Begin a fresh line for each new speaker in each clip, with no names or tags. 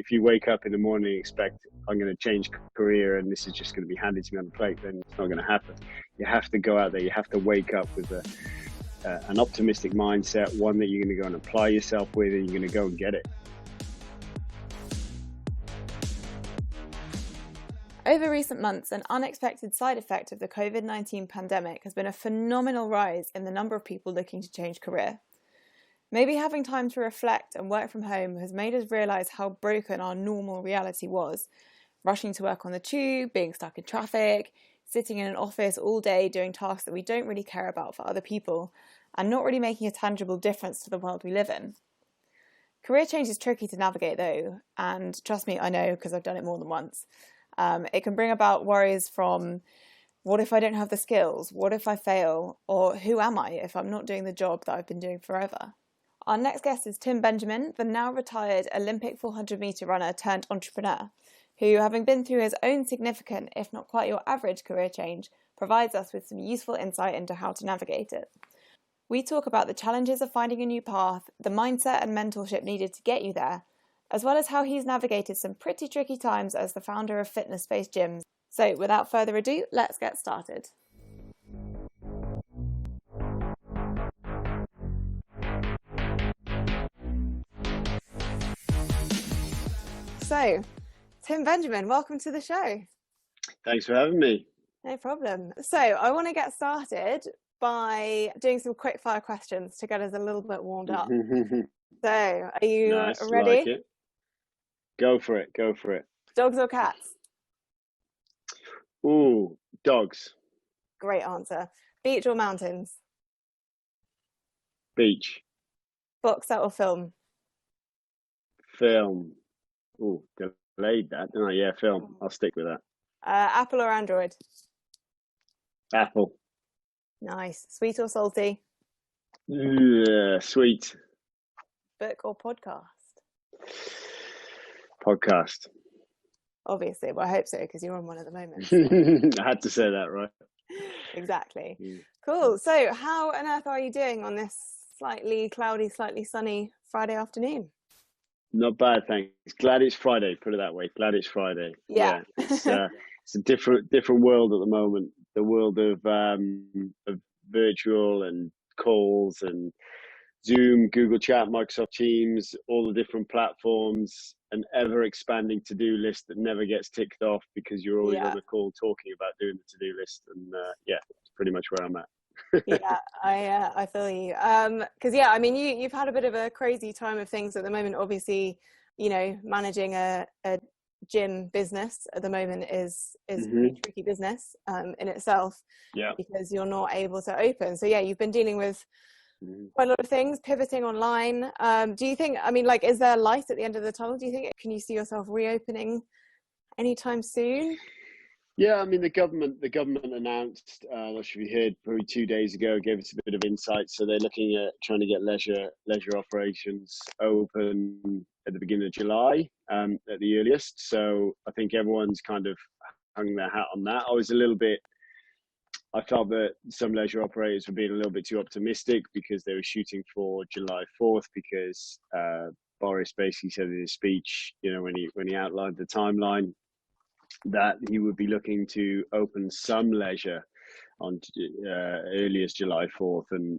if you wake up in the morning and expect I'm going to change career and this is just going to be handed to me on the plate, then it's not going to happen. You have to go out there. You have to wake up with an optimistic mindset, one that you're going to go and apply yourself with, and you're going to go and get it.
Over recent months, an unexpected side effect of the COVID-19 pandemic has been a phenomenal rise in the number of people looking to change career. Maybe having time to reflect and work from home has made us realise how broken our normal reality was. Rushing to work on the tube, being stuck in traffic, sitting in an office all day doing tasks that we don't really care about for other people, and not really making a tangible difference to the world we live in. Career change is tricky to navigate though, and trust me, I know because I've done it more than once. It can bring about worries from, what if I don't have the skills? What if I fail? Or who am I if I'm not doing the job that I've been doing forever? Our next guest is Tim Benjamin, the now retired Olympic 400-metre runner turned entrepreneur, who, having been through his own significant, if not quite your average career change, provides us with some useful insight into how to navigate it. We talk about the challenges of finding a new path, the mindset and mentorship needed to get you there, as well as how he's navigated some pretty tricky times as the founder of fitness-based gyms. So without further ado, let's get started. So, Tim Benjamin, welcome to the show.
Thanks for having me.
No problem. So I want to get started by doing some quick fire questions to get us a little bit warmed up. So are you ready?
Like it. Go for it.
Dogs or cats?
Ooh, dogs.
Great answer. Beach or mountains?
Beach.
Box set or film?
Film. Ooh, delayed that, didn't I? Yeah, film. I'll stick with that.
Apple or Android?
Apple.
Nice. Sweet or salty?
Sweet.
Book or podcast?
Podcast.
Obviously, well, I hope so, because you're on one at the moment.
I had to say that, right?
Exactly.
Yeah.
Cool. So how on earth are you doing on this slightly cloudy, slightly sunny Friday afternoon?
Not bad, thanks. Glad it's Friday, put it that way. Glad it's Friday.
Yeah.
It's a different world at the moment. The world of virtual and calls and Zoom, Google Chat, Microsoft Teams, all the different platforms, an ever expanding to-do list that never gets ticked off because you're always on a call talking about doing the to-do list. And it's pretty much where I'm at.
Yeah, I feel you. Because I mean, you've had a bit of a crazy time of things at the moment. Obviously, managing a gym business at the moment is a pretty tricky business in itself. Yeah. Because you're not able to open. So you've been dealing with quite a lot of things, pivoting online. Do you think, is there light at the end of the tunnel? Do you think, can you see yourself reopening anytime soon?
Yeah, I mean, the government announced, I'm not sure if you heard, probably 2 days ago, gave us a bit of insight. So they're looking at trying to get leisure operations open at the beginning of July at the earliest. So I think everyone's kind of hung their hat on that. I felt that some leisure operators were being a little bit too optimistic because they were shooting for July 4th because Boris basically said in his speech, when he outlined the timeline, that he would be looking to open some leisure on earliest July 4th. And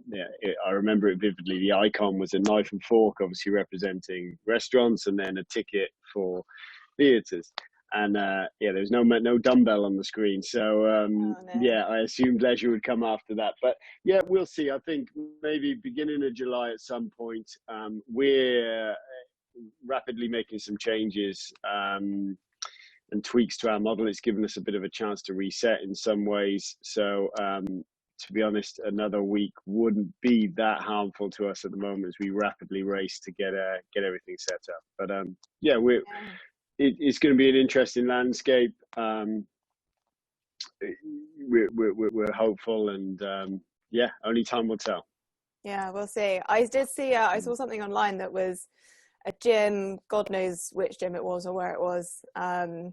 I remember it vividly. The icon was a knife and fork, obviously representing restaurants, and then a ticket for theatres. And there's no dumbbell on the screen. So, I assumed leisure would come after that. But we'll see. I think maybe beginning of July at some point. We're rapidly making some changes and tweaks to our model. It's given us a bit of a chance to reset in some ways. So, to be honest, another week wouldn't be that harmful to us at the moment as we rapidly race to get everything set up. But it's going to be an interesting landscape. We're hopeful, and only time will tell.
Yeah, we'll see. I did see. I saw something online that was a gym. God knows which gym it was or where it was. On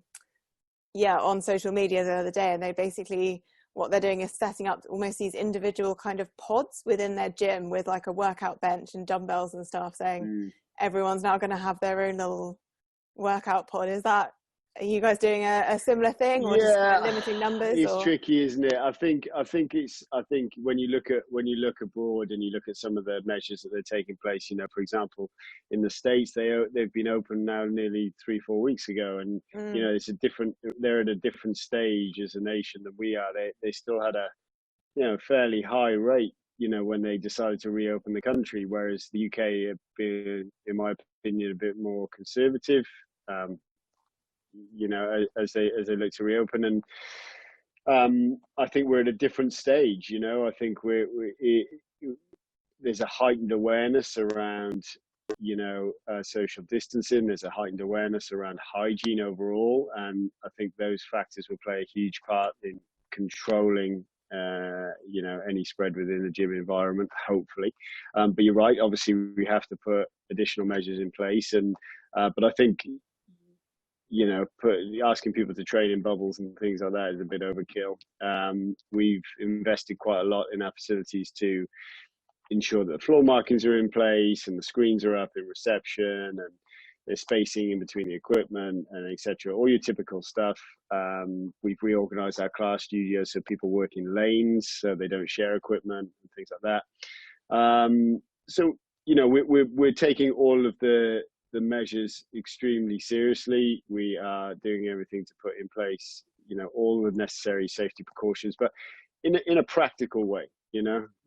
social media the other day, and they basically, what they're doing is setting up almost these individual kind of pods within their gym with like a workout bench and dumbbells and stuff, saying everyone's now going to have their own little workout pod. Are you guys doing a similar thing, or just kind of
Yeah,
limiting numbers?
it's
Or
tricky, isn't it? I think when you look abroad and you look at some of the measures that they're taking place, for example, in the States, they've been open now nearly 3-4 weeks ago, and they're at a different stage as a nation than we are. They still had a fairly high rate, when they decided to reopen the country, whereas the UK have been, in my opinion, a bit more conservative. Um, as they look to reopen, and I think we're at a different stage. I think there's a heightened awareness around social distancing. There's a heightened awareness around hygiene overall, and I think those factors will play a huge part in controlling any spread within the gym environment, hopefully. But you're right, obviously we have to put additional measures in place, and but I think asking people to train in bubbles and things like that is a bit overkill. We've invested quite a lot in our facilities to ensure that the floor markings are in place and the screens are up in reception, and there's spacing in between the equipment, and etc. All your typical stuff. We've reorganized our class studios so people work in lanes so they don't share equipment and things like that. So we're taking all of the measures extremely seriously. We are doing everything to put in place, all the necessary safety precautions, but in a practical way,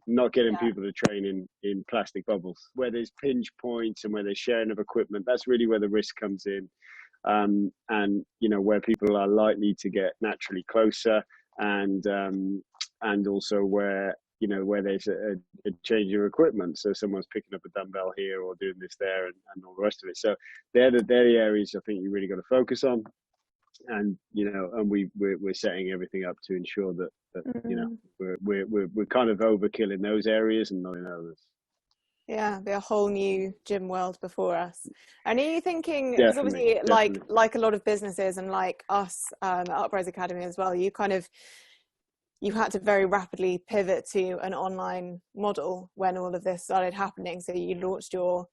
not getting people to train in plastic bubbles where there's pinch points and where there's sharing of equipment. That's really where the risk comes in. And where people are likely to get naturally closer, and also where there's a change of equiment. So someone's picking up a dumbbell here or doing this there, and all the rest of it. So they're the areas I think you really got to focus on. And we're setting everything up to ensure that we're kind of overkill in those areas and not in others.
yeah, be a whole new gym world before us. And are you thinking, because
Definitely.
obviously like a lot of businesses and like us at Uprise Academy as well, you had to very rapidly pivot to an online model when all of this started happening. So you launched your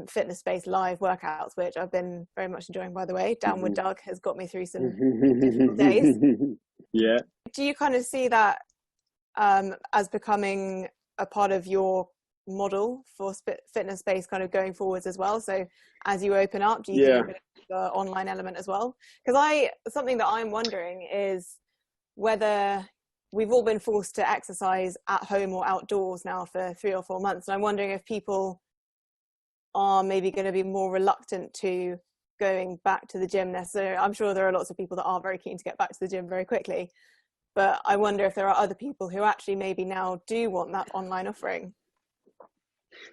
fitness-based live workouts, which I've been very much enjoying, by the way. Downward Dog has got me through some difficult days.
Yeah.
Do you kind of see that as becoming a part of your model for fitness-based kind of going forwards as well? So as you open up, do you think the online element as well? Because something that I'm wondering is whether we've all been forced to exercise at home or outdoors now for 3 or 4 months. And I'm wondering if people are maybe going to be more reluctant to going back to the gym necessarily. I'm sure there are lots of people that are very keen to get back to the gym very quickly, but I wonder if there are other people who actually maybe now do want that online offering.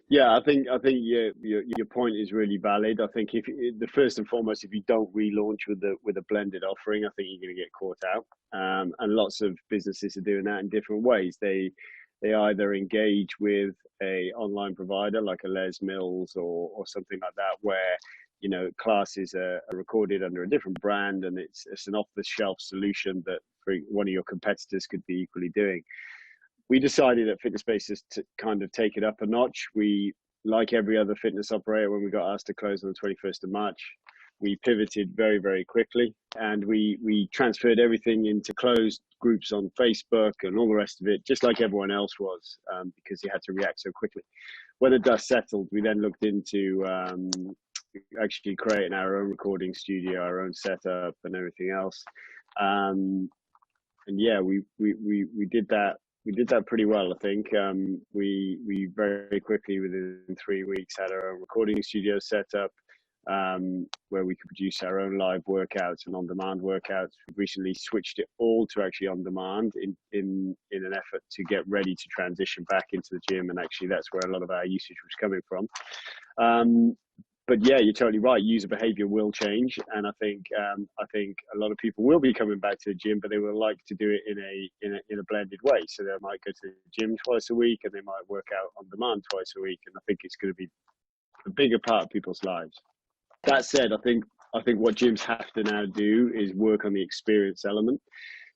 Yeah, I think your point is really valid. I think if the first and foremost, if you don't relaunch with a blended offering, I think you're going to get caught out. And lots of businesses are doing that in different ways. They either engage with a online provider like a Les Mills or something like that, where classes are recorded under a different brand, and it's an off-the-shelf solution that one of your competitors could be equally doing. We decided at Fitness Spaces to kind of take it up a notch. We, like every other fitness operator, when we got asked to close on the 21st of March, we pivoted very, very quickly, and we transferred everything into closed groups on Facebook and all the rest of it, just like everyone else was, because you had to react so quickly. When the dust settled, we then looked into actually creating our own recording studio, our own setup, and everything else. And yeah, we did that. We did that pretty well, I think. We very quickly, within 3 weeks, had our own recording studio set up, where we could produce our own live workouts and on-demand workouts. We've recently switched it all to actually on-demand in an effort to get ready to transition back into the gym, and actually that's where a lot of our usage was coming from. But yeah, you're totally right. User behavior will change, and I think a lot of people will be coming back to the gym, but they will like to do it in a blended way. So they might go to the gym twice a week, and they might work out on demand twice a week. And I think it's going to be a bigger part of people's lives. That said, I think what gyms have to now do is work on the experience element.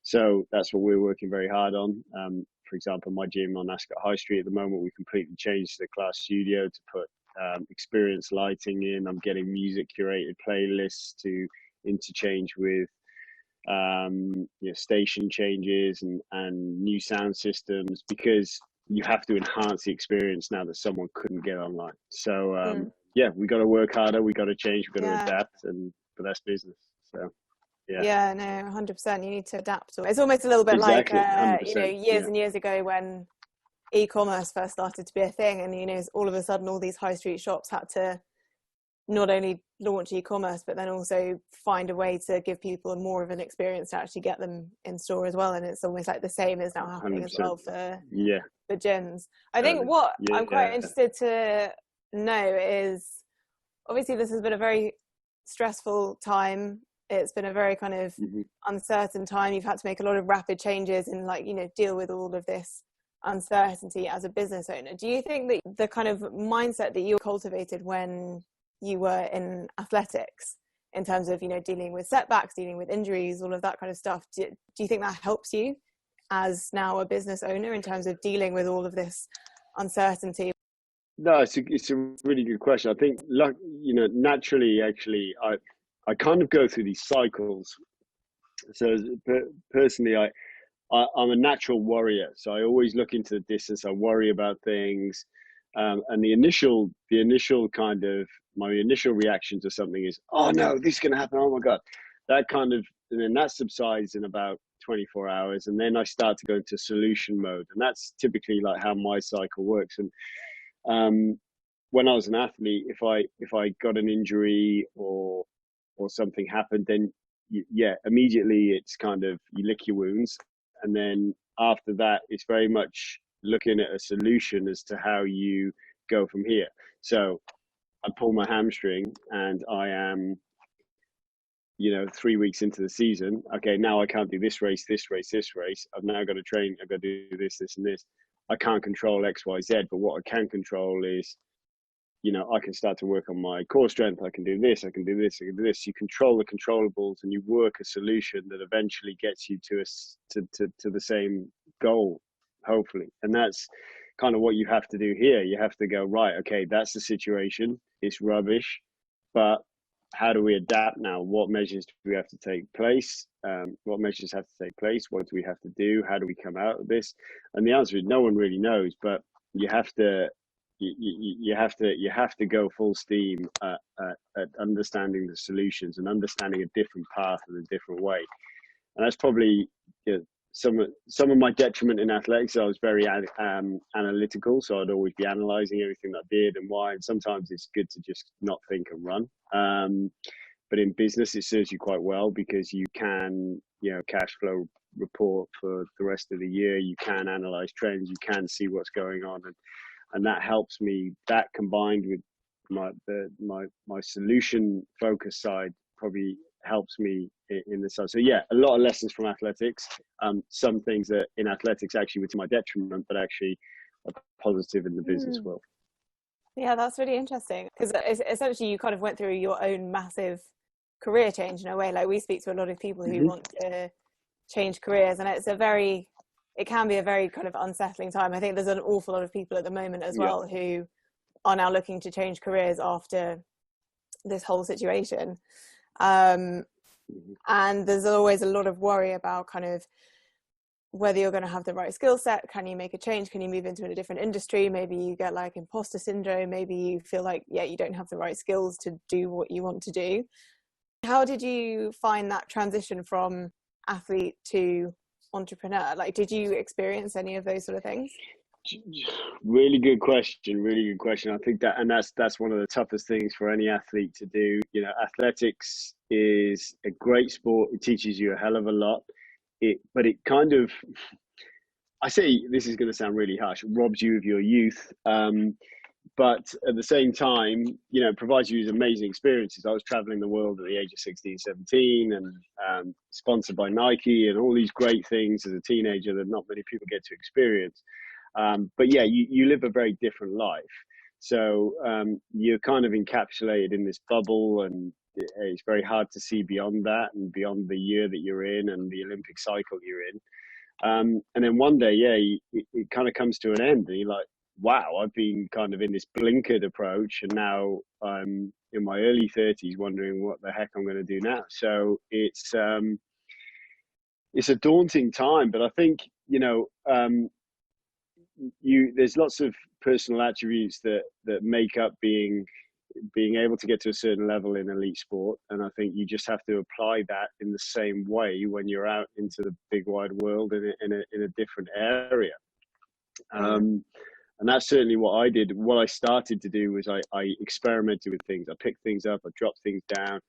So that's what we're working very hard on. For example, my gym on Ascot High Street at the moment, we completely changed the class studio to put experience lighting in. I'm getting music curated playlists to interchange with station changes and new sound systems, because you have to enhance the experience now that someone couldn't get online. So yeah, we got to work harder, we got to change, we got to adapt, but that's business. So
yeah, no, 100%. You need to adapt. It's almost a little bit
exactly,
like years and years ago when e-commerce first started to be a thing, and all of a sudden all these high street shops had to not only launch e-commerce but then also find a way to give people more of an experience to actually get them in store as well. And it's almost like the same is now happening 100%. As well for gyms. I think what I'm quite interested to know is, obviously this has been a very stressful time. It's been a very kind of uncertain time. You've had to make a lot of rapid changes and deal with all of this uncertainty as a business owner. Do you think that the kind of mindset that you cultivated when you were in athletics, in terms of dealing with setbacks, dealing with injuries, all of that kind of stuff, do you think that helps you as now a business owner in terms of dealing with all of this uncertainty?
No, it's a really good question. I think naturally, actually, I kind of go through these cycles. So personally, I'm a natural worrier, so I always look into the distance. I worry about things, and the initial kind of my initial reaction to something is, oh no, this is going to happen. Oh my god, that kind of, and then that subsides in about 24 hours, and then I start to go into solution mode, and that's typically like how my cycle works. And when I was an athlete, if I got an injury or something happened, then immediately it's kind of you lick your wounds. And then after that, it's very much looking at a solution as to how you go from here. So I pull my hamstring and I am, 3 weeks into the season. Okay, now I can't do this race. I've now got to train. I've got to do this, and this. I can't control X, Y, Z, but what I can control is, I can start to work on my core strength. I can do this, I can do this, I can do this. You control the controllables and you work a solution that eventually gets you to the same goal, hopefully. And that's kind of what you have to do here. You have to go, right, okay, that's the situation. It's rubbish, but how do we adapt now? What measures do we have to take place? What measures have to take place? What do we have to do? How do we come out of this? And the answer is no one really knows, but you have to you have to go full steam at understanding the solutions and understanding a different path and a different way. And that's probably some of my detriment in athletics. I was very analytical, so I'd always be analyzing everything that I did and why. And sometimes it's good to just not think and run. But in business, it serves you quite well because you can, cash flow report for the rest of the year. You can analyze trends. You can see what's going on, and that helps me. That combined with my solution focus side probably helps me in this side. So yeah, a lot of lessons from athletics. Some things that in athletics actually were to my detriment, but actually are positive in the business world.
Yeah, that's really interesting because essentially you kind of went through your own massive career change in a way. Like we speak to a lot of people who want to change careers, and it can be a very kind of unsettling time. I think there's an awful lot of people at the moment as well who are now looking to change careers after this whole situation. And there's always a lot of worry about kind of whether you're going to have the right skill set. Can you make a change? Can you move into a different industry? Maybe you get like imposter syndrome. Maybe you feel like, you don't have the right skills to do what you want to do. How did you find that transition from athlete to entrepreneur? Like, did you experience any of those sort of things?
Really good question. I think that's one of the toughest things for any athlete to do. Athletics is a great sport. It teaches you a hell of a lot. But it kind of, I say this is going to sound really harsh, robs you of your youth. But at the same time, it provides you with amazing experiences. I was traveling the world at the age of 16, 17 and sponsored by Nike and all these great things as a teenager that not many people get to experience. But yeah, you live a very different life. So you're kind of encapsulated in this bubble, and it's very hard to see beyond that and beyond the year that you're in and the Olympic cycle you're in. And then one day, it kind of comes to an end, and you're like, wow, I've been kind of in this blinkered approach, and now I'm in my early 30s wondering what the heck I'm going to do now. So it's a daunting time, but I think, there's lots of personal attributes that make up being able to get to a certain level in elite sport, and I think you just have to apply that in the same way when you're out into the big wide world in a different area. And that's certainly what I did. What I started to do was I experimented with things. I picked things up, I dropped things down,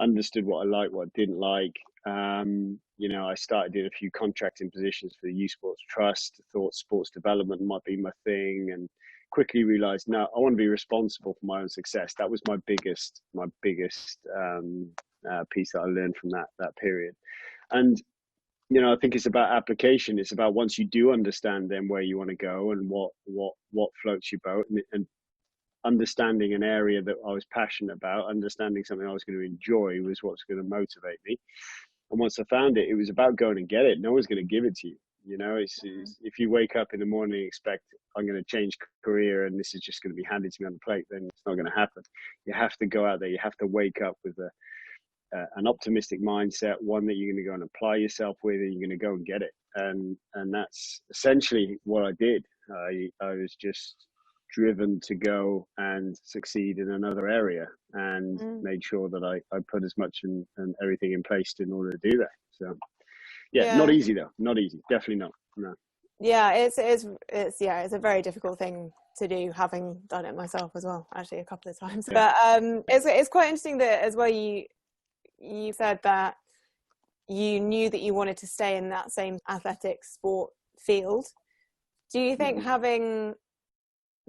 understood what I liked, what I didn't like. I started doing a few contracting positions for the Youth Sports Trust, thought sports development might be my thing, and quickly realized, no, I want to be responsible for my own success. That was my biggest piece that I learned from that period. And I think it's about application. It's about, once you do understand then where you want to go and what floats your boat, and understanding an area that I was passionate about, understanding something I was going to enjoy was what's going to motivate me. And once I found it, it was about going and get it. No one's going to give it to you. It's if you wake up in the morning and expect, I'm going to change career and this is just going to be handed to me on the plate, then it's not going to happen. You have to go out there. You have to wake up with an optimistic mindset, one that you're going to go and apply yourself with, and you're going to go and get it. And that's essentially what I did. I was just driven to go and succeed in another area, and made sure that I put as much and everything in place in order to do that. So not easy though. Not easy. Definitely not. No.
Yeah, it's a very difficult thing to do, having done it myself as well, actually, a couple of times. Yeah. But it's quite interesting that as well you said that you knew that you wanted to stay in that same athletic sport field. Do you think having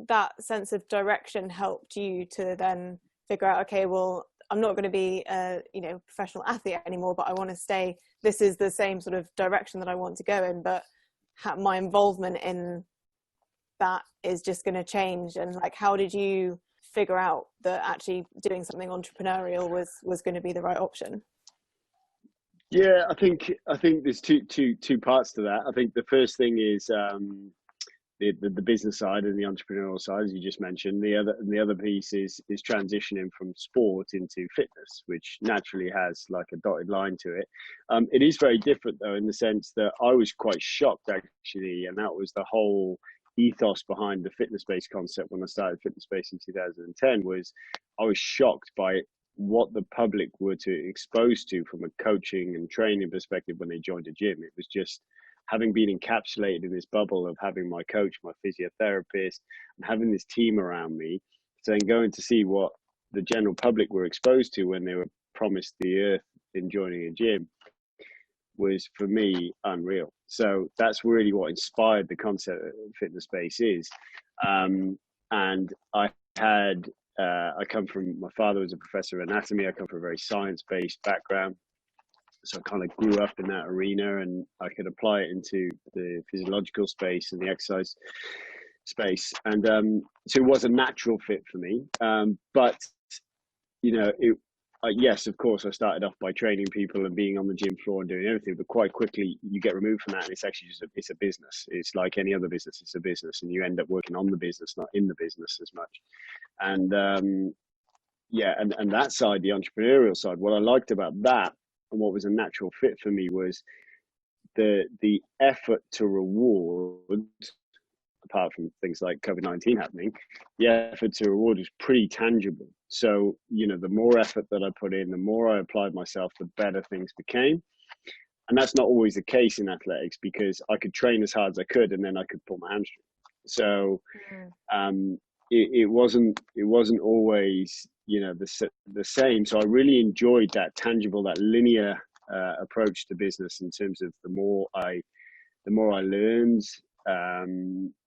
that sense of direction helped you to then figure out, okay, well, I'm not going to be a professional athlete anymore, but I want to stay, this is the same sort of direction that I want to go in, but my involvement in that is just going to change? And like, how did you figure out that actually doing something entrepreneurial was going to be the right option?
Yeah, I think there's two parts to that. I think the first thing is the business side and the entrepreneurial side, as you just mentioned. The other piece is transitioning from sport into fitness, which naturally has like a dotted line to it. It is very different though, in the sense that I was quite shocked actually, and that was the whole ethos behind the fitness-based concept when I started fitness-based in 2010. Was I was shocked by what the public were exposed to from a coaching and training perspective when they joined a gym. It was just, having been encapsulated in this bubble of having my coach, my physiotherapist, and having this team around me, so then going to see what the general public were exposed to when they were promised the earth in joining a gym, was for me unreal. So that's really what inspired the concept of fitness space is. And I come from, my father was a professor of anatomy. I come from a very science-based background. So I kind of grew up in that arena, and I could apply it into the physiological space and the exercise space. And so it was a natural fit for me. But, yes, of course, I started off by training people and being on the gym floor and doing everything. But quite quickly, you get removed from that, and it's actually just it's a business. It's like any other business. It's a business, and you end up working on the business, not in the business as much. And and that side, the entrepreneurial side, what I liked about that, and what was a natural fit for me, was the effort to reward, apart from things like COVID-19 happening, the effort to reward was pretty tangible. So, the more effort that I put in, the more I applied myself, the better things became. And that's not always the case in athletics, because I could train as hard as I could and then I could pull my hamstring. So it wasn't always the same. So I really enjoyed that tangible, that linear approach to business, in terms of the more I learned,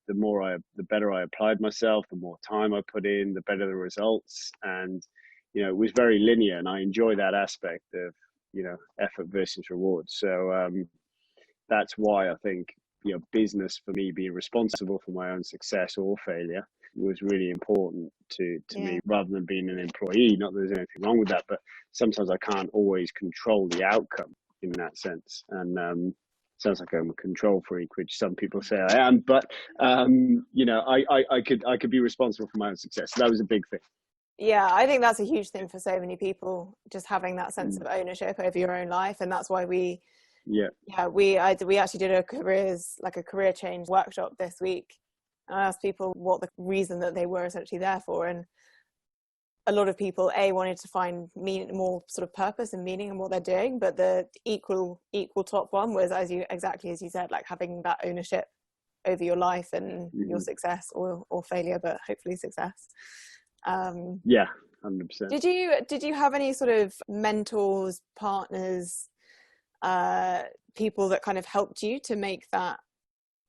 the better I applied myself, the more time I put in, the better the results. And it was very linear, and I enjoy that aspect of effort versus reward. So that's why I think business, for me, being responsible for my own success or failure, was really important to me, rather than being an employee. Not that there's anything wrong with that, but sometimes I can't always control the outcome in that sense. And sounds like I'm a control freak, which some people say I am, but I could be responsible for my own success. So that was a big thing.
Yeah, I think that's a huge thing for so many people, just having that sense of ownership over your own life. And that's why we actually did a career change workshop this week. And I asked people what the reason that they were essentially there for. And a lot of people wanted to find more sort of purpose and meaning in what they're doing, but the equal top one was exactly as you said, like having that ownership over your life and your success or failure, but hopefully success.
100%.
Did you have any sort of mentors, partners, people that kind of helped you to make that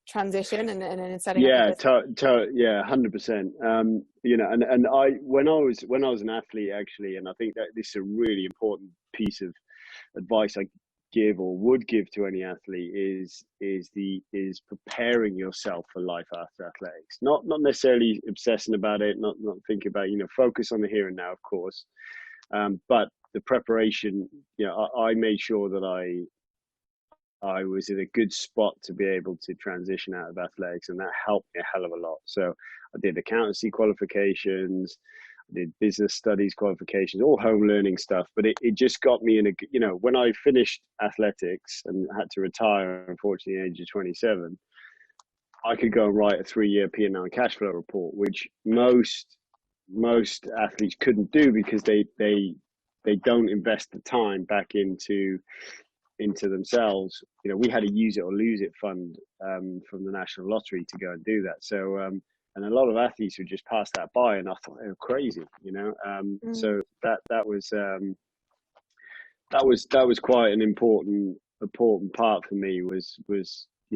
transition and setting up?
100%. And I when I was an athlete, actually, and I think that this is a really important piece of advice I give or would give to any athlete is preparing yourself for life after athletics. Not necessarily obsessing about it, not thinking about, focus on the here and now, of course, but the preparation. I made sure that I was in a good spot to be able to transition out of athletics, and that helped me a hell of a lot. So I did accountancy qualifications, I did business studies qualifications, all home learning stuff. But it just got me in when I finished athletics and had to retire, unfortunately, at the age of 27, I could go and write a 3-year P&L and cash flow report, which most athletes couldn't do because they don't invest the time back into themselves. We had a use it or lose it fund from the National Lottery to go and do that. So and a lot of athletes would just pass that by, and I thought they were crazy, So that was quite an important part for me, was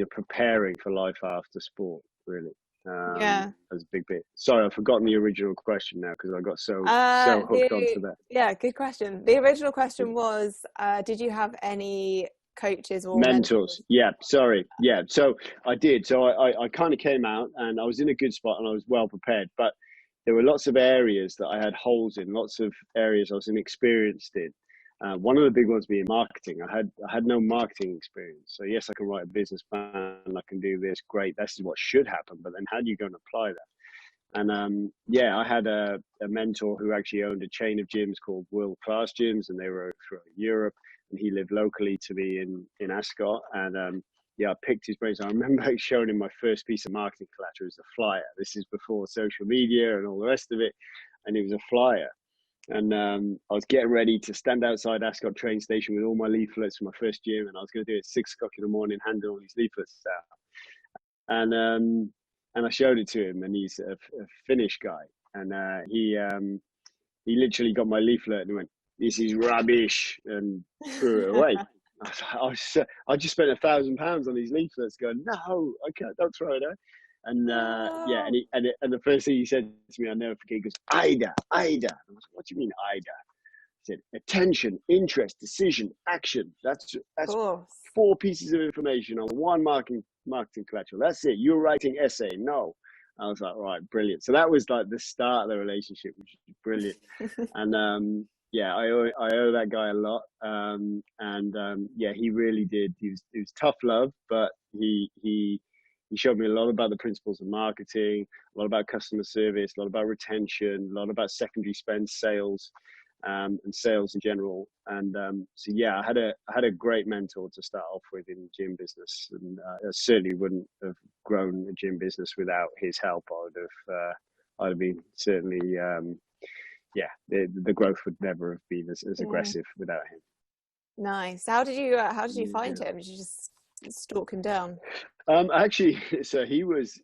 preparing for life after sport, really. As a big bit. Sorry, I've forgotten the original question now because I got so hooked onto that.
Yeah, good question. The original question was, did you have any coaches or
mentors? Yeah, sorry. Yeah, so I did. So I kind of came out and I was in a good spot and I was well prepared, but there were lots of areas that I had holes in, lots of areas I was inexperienced in. One of the big ones being marketing. I had no marketing experience. So yes, I can write a business plan, I can do this, great. This is what should happen. But then how do you go and apply that? And I had a mentor who actually owned a chain of gyms called World Class Gyms, and they were throughout Europe. And he lived locally to me in Ascot. And I picked his brains. I remember showing him my first piece of marketing collateral as a flyer. This is before social media and all the rest of it. And it was a flyer. And I was getting ready to stand outside Ascot train station with all my leaflets for my first gym, and I was going to do it at 6 o'clock in the morning, handing all these leaflets out. And I showed it to him, and he's a Finnish guy, and he literally got my leaflet and went, "This is rubbish," and threw it away. I just spent £1,000 on these leaflets, going, "No, okay, don't throw it away." And and the first thing he said to me, I'll never forget, he goes, "Ida." I was like, "What do you mean, Ida?" He said, "Attention, interest, decision, action. That's 4 pieces of information on one marketing collateral. That's it. You're writing essay." No. I was like, right, brilliant. So that was like the start of the relationship, which is brilliant. And I owe that guy a lot. He really did. He was tough love, but he showed me a lot about the principles of marketing, a lot about customer service, a lot about retention, a lot about secondary spend, sales, and sales in general. And I had a great mentor to start off with in the gym business, and I certainly wouldn't have grown a gym business without his help. I'd have been certainly, the growth would never have been as aggressive without him.
Nice. How did you find him? Did you just stalk him down?
Actually, so he was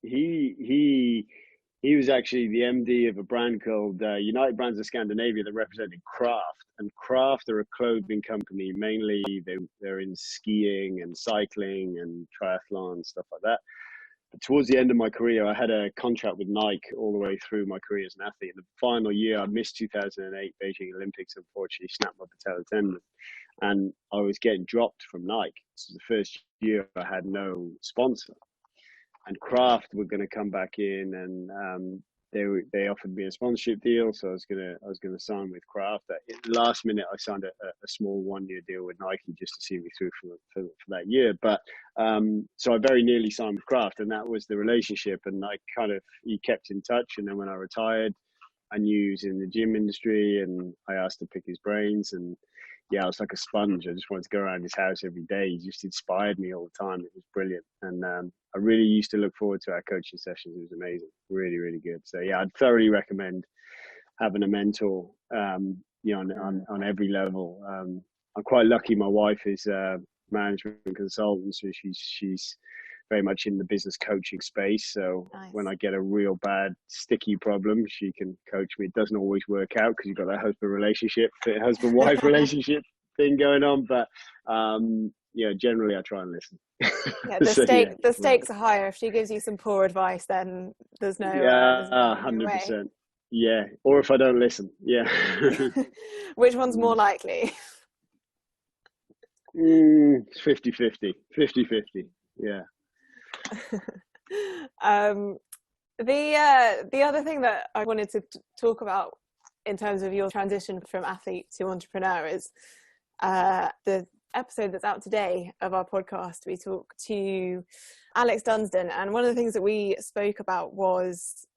actually the MD of a brand called United Brands of Scandinavia that represented Kraft. And Kraft are a clothing company. Mainly they're in skiing and cycling and triathlon and stuff like that. But towards the end of my career, I had a contract with Nike all the way through my career as an athlete. In the final year, I missed 2008 Beijing Olympics, unfortunately, snapped my patella tendon. And I was getting dropped from Nike. This was the first year I had no sponsor. And Kraft were going to come back in and they offered me a sponsorship deal, so I was gonna sign with Kraft. Last minute, I signed a small 1-year deal with Nike just to see me through for that year. But so I very nearly signed with Kraft, and that was the relationship. And he kept in touch. And then when I retired, I knew he was in the gym industry, and I asked to pick his brains. And yeah, I was like a sponge. I just wanted to go around his house every day. He just inspired me all the time. It was brilliant. And I really used to look forward to our coaching sessions. It was amazing. Really, really good. So yeah, I'd thoroughly recommend having a mentor, on every level. I'm quite lucky. My wife is a management consultant, so she's very much in the business coaching space. So
Nice.
when I get a real bad sticky problem, she can coach me. It doesn't always work out because you've got that husband-wife relationship thing going on. But generally I try and listen.
Yeah, the stakes are higher. If she gives you some poor advice, then there's no
100%.
way.
Yeah, or if I don't listen, yeah.
Which one's more likely?
50-50, yeah.
The other thing that I wanted to talk about in terms of your transition from athlete to entrepreneur is the episode that's out today of our podcast. We talked to Alex Dunstan, and one of the things that we spoke about was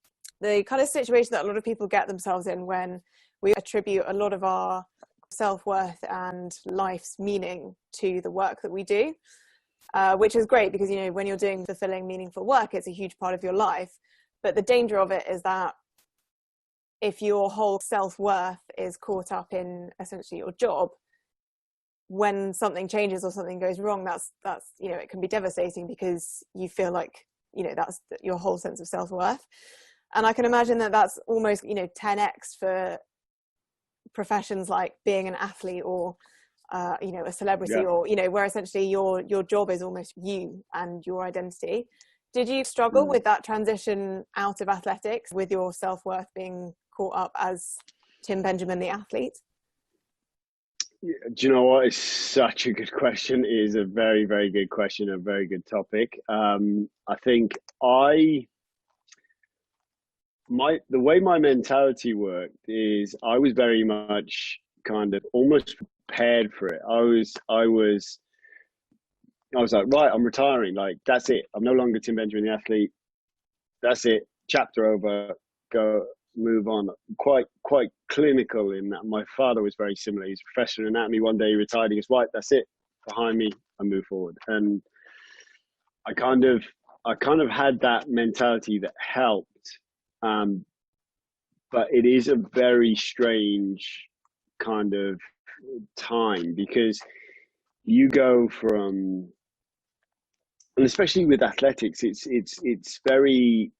the kind of situation that a lot of people get themselves in when we attribute a lot of our self-worth and life's meaning to the work that we do, which is great because, when you're doing fulfilling, meaningful work, it's a huge part of your life. But the danger of it is that if your whole self-worth is caught up in essentially your job, when something changes or something goes wrong, that's it can be devastating because you feel like, that's your whole sense of self-worth. And I can imagine that that's almost, 10x for professions like being an athlete or, a celebrity,
Yeah.
or, where essentially your job is almost you and your identity. Did you struggle with that transition out of athletics, with your self-worth being caught up as Tim Benjamin, the athlete?
Do you know what? It's such a good question. It is a very, very good question, a very good topic. I think the way my mentality worked is I was very much kind of almost prepared for it. I was like, right, I'm retiring. Like, that's it. I'm no longer Tim Benjamin, the athlete. That's it. Chapter over. Go, move on. Quite clinical in that. My father was very similar. He's a professor in anatomy. One day he retired. He goes, right, that's it. Behind me, I move forward. And I kind of had that mentality that helped. But it is a very strange kind of time because you go from, and especially with athletics, it's very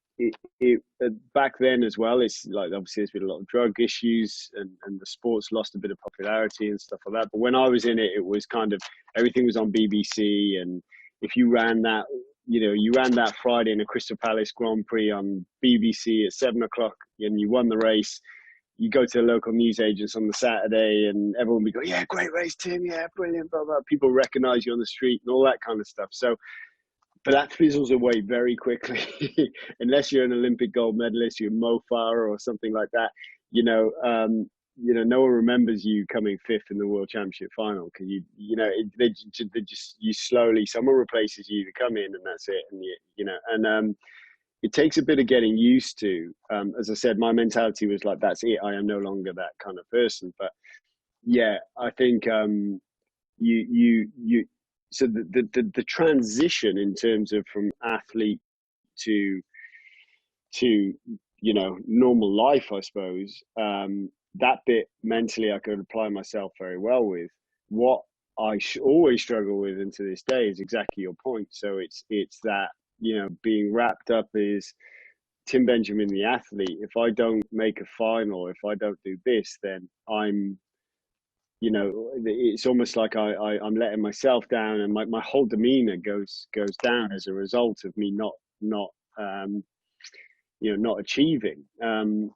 back then as well. It's like, obviously there's been a lot of drug issues and the sport's lost a bit of popularity and stuff like that. But when I was in it, it was kind of, everything was on BBC, and if you ran that, you ran that Friday in a Crystal Palace Grand Prix on BBC at 7:00 and you won the race, you go to the local newsagents on the Saturday and everyone would go, yeah, great race, Tim. Yeah, brilliant, blah, blah. People recognize you on the street and all that kind of stuff. So, but that fizzles away very quickly. Unless you're an Olympic gold medalist, you're Mo Farah or something like that, no one remembers you coming fifth in the World Championship final because someone replaces you to come in and that's it. And it takes a bit of getting used to. As I said, my mentality was like, that's it. I am no longer that kind of person. But yeah, I think so the transition in terms of from athlete to normal life, I suppose, that bit mentally I could apply myself very well with. What I always struggle with, and to this day, is exactly your point. So it's that, being wrapped up is Tim Benjamin, the athlete. If I don't make a final, if I don't do this, then I'm, it's almost like I'm letting myself down, and my whole demeanor goes down as a result of me not achieving. And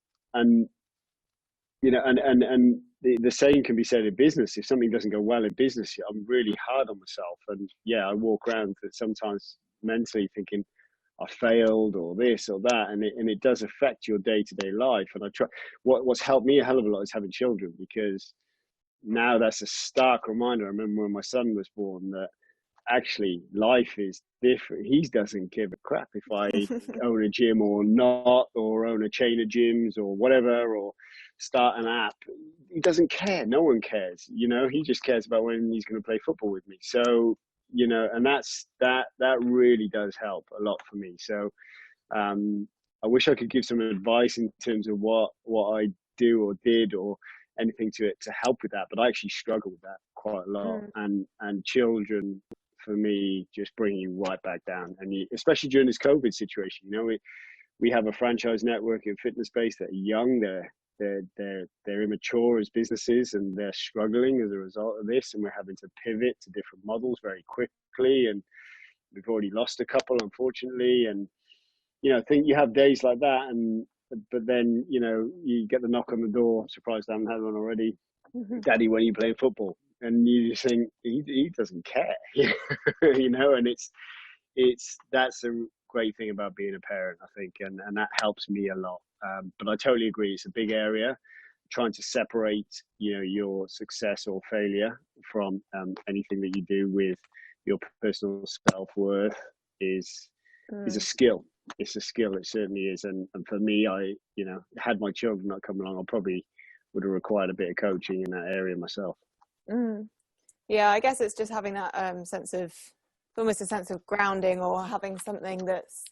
the same can be said in business. If something doesn't go well in business, I'm really hard on myself, and I walk around sometimes mentally thinking, I failed or this or that, and it does affect your day-to-day life. And I try. What's helped me a hell of a lot is having children, because now that's a stark reminder. I remember when my son was born that actually life is different. He doesn't give a crap if I own a gym or not, or own a chain of gyms or whatever, or start an app. He doesn't care. No one cares. He just cares about when he's going to play football with me. So, and that really does help a lot for me. So I wish I could give some advice in terms of what I do or did or anything to help with that, but I actually struggle with that quite a lot. And children for me just bring you right back down, and especially during this COVID situation. We have a franchise network in fitness space that are young, they're immature as businesses, and they're struggling as a result of this, and we're having to pivot to different models very quickly, and we've already lost a couple, unfortunately. And I think you have days like that, but then you get the knock on the door. Surprised I haven't had one already. Daddy, when you play football, and you just think he doesn't care, and that's a great thing about being a parent, I think, and that helps me a lot. But I totally agree, it's a big area. Trying to separate your success or failure from anything that you do with your personal self-worth is a skill. It's a skill. It certainly is. And for me, had my children not come along, I probably would have required a bit of coaching in that area myself.
Yeah, I guess it's just having that almost a sense of grounding, or having something that's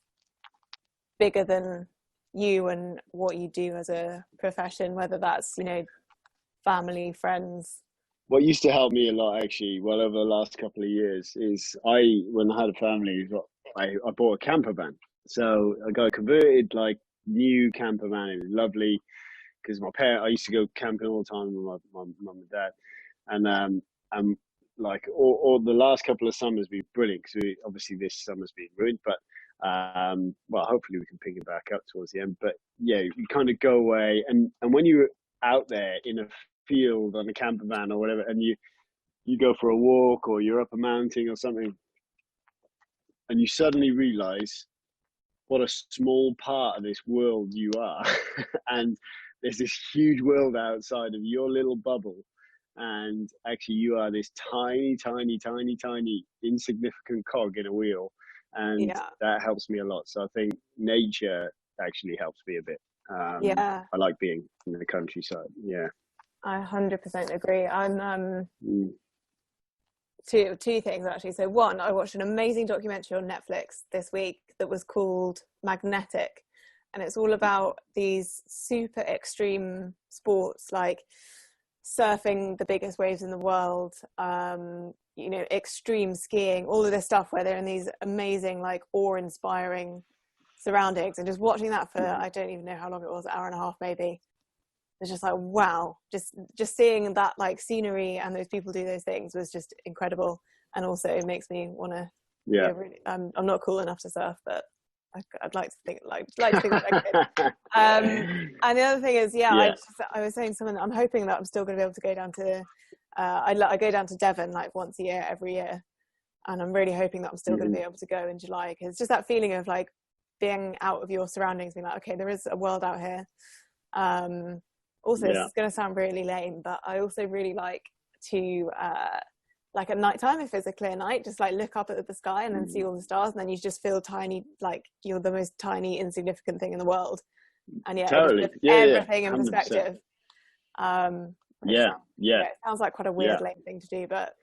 bigger than you and what you do as a profession, whether that's, family, friends.
What used to help me a lot, actually, over the last couple of years, is when I had a family, I bought a camper van. So I got a converted, new camper van. It was lovely, because I used to go camping all the time with my mum and dad, and all the last couple of summers have been brilliant, because obviously this summer's been ruined, but hopefully we can pick it back up towards the end. But yeah, you kind of go away, and when you're out there in a field on a camper van or whatever, and you go for a walk, or you're up a mountain or something, and you suddenly realize what a small part of this world you are. And there's this huge world outside of your little bubble, and actually you are this tiny insignificant cog in a wheel, and that helps me a lot. So I think nature actually helps me a bit. I like being in the countryside.
I 100% agree. I'm two things, actually. So one, I watched an amazing documentary on Netflix this week that was called Magnetic, and it's all about these super extreme sports like surfing the biggest waves in the world, extreme skiing, all of this stuff where they're in these amazing, awe-inspiring surroundings. And just watching that for, I don't even know how long it was, an hour and a half maybe. It's just wow, just seeing that scenery and those people do those things was just incredible. And also it makes me want to, I'm not cool enough to surf, but I'd like to think that I could. And the other thing is, I was saying something that I'm hoping that I'm still going to be able to go down to, I go down to Devon once a year, every year. And I'm really hoping that I'm still going to be able to go in July, because it's just that feeling of being out of your surroundings, being okay, there is a world out here. Also, this is going to sound really lame, but I also really like to, at nighttime, if it's a clear night, just look up at the sky and then see all the stars, and then you just feel tiny, you're the most tiny, insignificant thing in the world. And
totally.
Everything in perspective.
It
sounds like quite a weird lame thing to do, but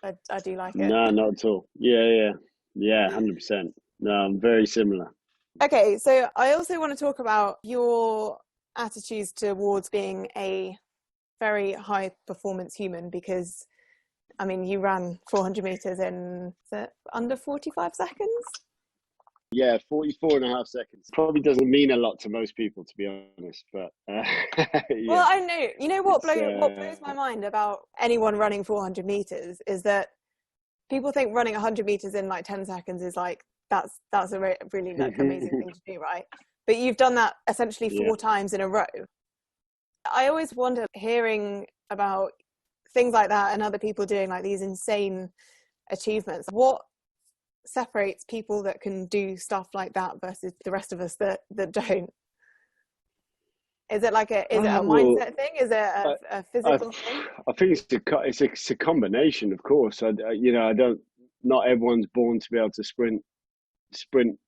I do like it.
No, not at all. 100%. No, I'm very similar.
Okay, so I also want to talk about your attitudes towards being a very high performance human, because you ran 400 meters in under 45 seconds. 44 and a half seconds. Probably doesn't mean a lot to most people, to be honest, but well, I know. You know what blows my mind about anyone running 400 meters is that people think running 100 meters in 10 seconds is that's a really amazing thing to do, right? But you've done that essentially 4 times in a row. I always wonder, hearing about things like that and other people doing these insane achievements, what separates people that can do stuff like that versus the rest of us that don't? Is it like is it a
Well,
mindset thing? Is it a
I,
physical thing?
I think it's a combination, of course. I don't. Not everyone's born to be able to sprint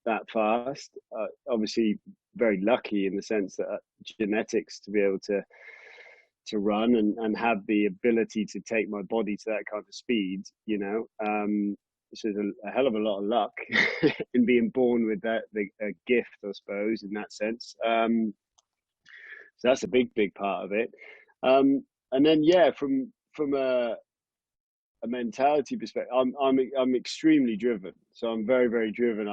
that fast. Obviously, very lucky in the sense that genetics to be able to run and have the ability to take my body to that kind of speed. So there's a hell of a lot of luck in being born with a gift, I suppose, in that sense. So that's a big part of it. And then yeah, from a mentality perspective, I'm extremely driven. So I'm very driven.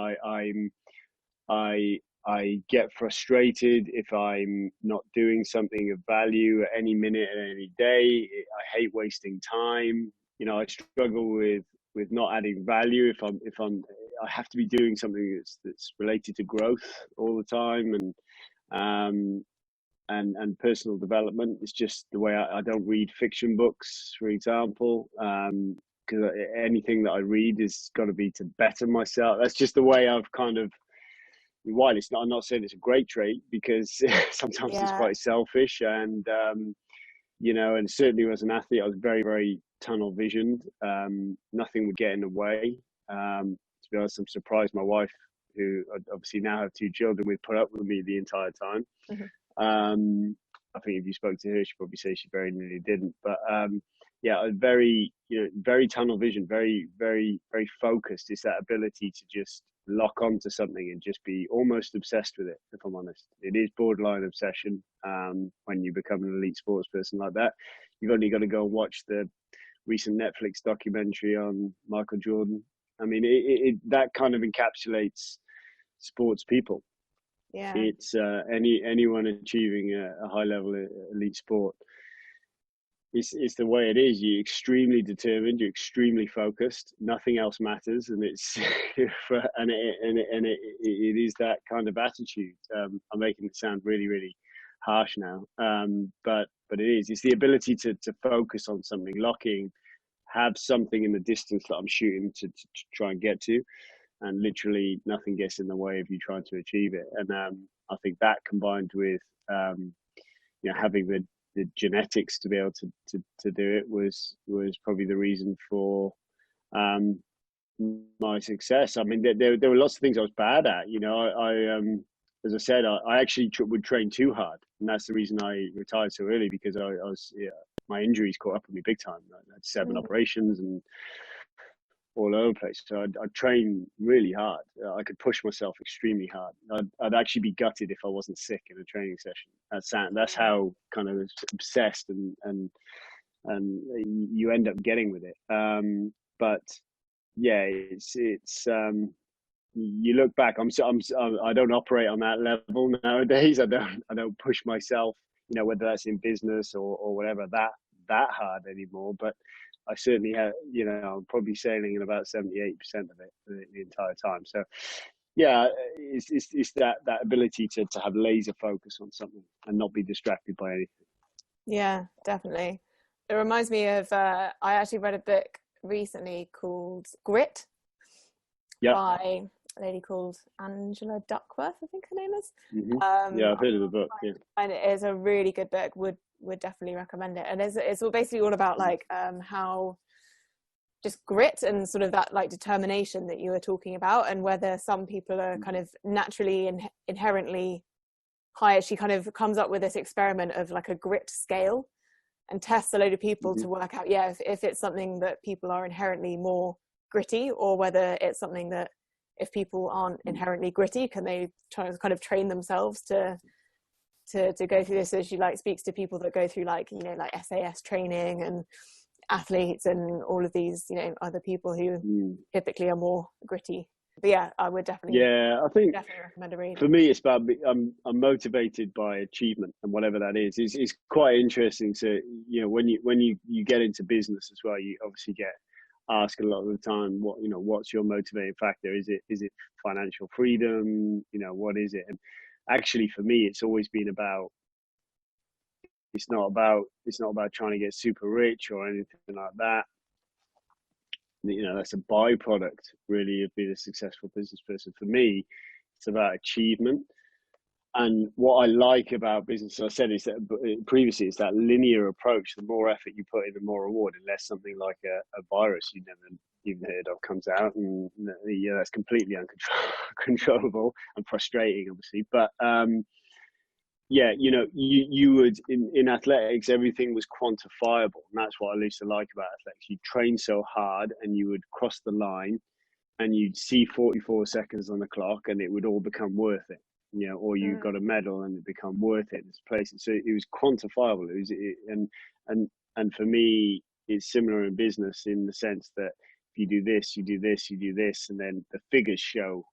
I get frustrated if I'm not doing something of value at any minute and any day. I hate wasting time. I struggle with not adding value I have to be doing something that's related to growth all the time and personal development. It's just the way I don't read fiction books, for example, because anything that I read is got to be to better myself. That's just the way I've kind of. While I'm not saying it's a great trait, because sometimes it's quite selfish, and and certainly as an athlete, I was very tunnel visioned. Nothing would get in the way. To be honest, I'm surprised my wife, who obviously now have 2 children, would put up with me the entire time. I think if you spoke to her, she'd probably say she very nearly didn't. But yeah, very tunnel vision, very focused. It's that ability to just lock onto something and just be almost obsessed with it. If I'm honest, it is borderline obsession. When you become an elite sports person like that, you've only got to go and watch the recent Netflix documentary on Michael Jordan. I mean, that kind of encapsulates sports people.
Yeah.
It's anyone achieving a high level elite sport. It's the way it is. You're extremely determined. You're extremely focused. Nothing else matters, and it's it is that kind of attitude. I'm making it sound really harsh now, but it is. It's the ability to focus on something, locking, have something in the distance that I'm shooting to try and get to, and literally nothing gets in the way of you trying to achieve it. And I think that combined with having the genetics to be able to do it was probably the reason for my success. I mean, there were lots of things I was bad at. I as I said, I actually would train too hard, and that's the reason I retired so early, because I was my injuries caught up with me big time. I had 7 operations and all over the place. So I'd train really hard. I could push myself extremely hard. I'd actually be gutted if I wasn't sick in a training session. That's how kind of obsessed and you end up getting with it. But yeah, it's you look back. I don't operate on that level nowadays. I don't push myself, whether that's in business or whatever, that hard anymore. But I certainly have, I'm probably sailing in about 78% of it the entire time. So yeah, it's that ability to have laser focus on something and not be distracted by anything.
Yeah, definitely. It reminds me of, I actually read a book recently called Grit by a lady called Angela Duckworth, I think her name is.
Yeah, I've heard of the book. Yeah,
and it is a really good book. Would definitely recommend it. And it's basically all about like how just grit and sort of that like determination that you were talking about, and whether some people are kind of naturally and inherently higher. She kind of comes up with this experiment of like a grit scale and tests a load of people to work out if it's something that people are inherently more gritty, or whether it's something that if people aren't inherently gritty, can they try to kind of train themselves to go through this. So she like speaks to people that go through like SAS training and athletes and all of these other people who typically are more gritty. But yeah, I would definitely
I think
definitely recommend a read.
For me, it's about I'm motivated by achievement, and whatever that is. It's quite interesting to when you get into business as well, you obviously get asked a lot of the time what's your motivating factor. Is it financial freedom? What is it? And actually for me, it's always been about, it's not about trying to get super rich or anything like that. that's a byproduct really of being a successful business person. For me, it's about achievement. And what I like about business, as I said, is that previously it's that linear approach. The more effort you put in, the more reward, unless something like a virus you never even heard of comes out, and that's completely uncontrollable and frustrating, obviously. But you would in athletics, everything was quantifiable, and that's what I used to like about athletics. You train so hard, and you would cross the line, and you'd see 44 seconds on the clock, and it would all become worth it. Or you got a medal and it become worth it in this place. So it was quantifiable. And for me, it's similar in business in the sense that if you do this, you do this, you do this, and then the figures show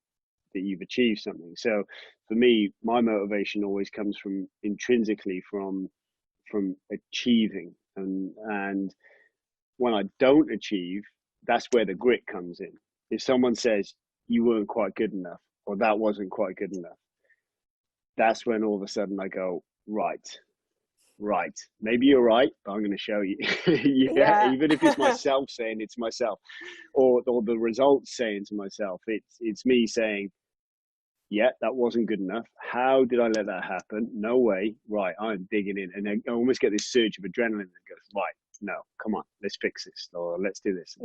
that you've achieved something. So for me, my motivation always comes from intrinsically from achieving. And when I don't achieve, that's where the grit comes in. If someone says you weren't quite good enough, or that wasn't quite good enough, that's when all of a sudden I go, right, maybe you're right, but I'm going to show you. Even if it's myself saying it to myself, or the results saying to myself, it's me saying, that wasn't good enough. How did I let that happen? No way. Right, I'm digging in, and I almost get this surge of adrenaline that goes, right, no, come on, let's fix this, or let's do this.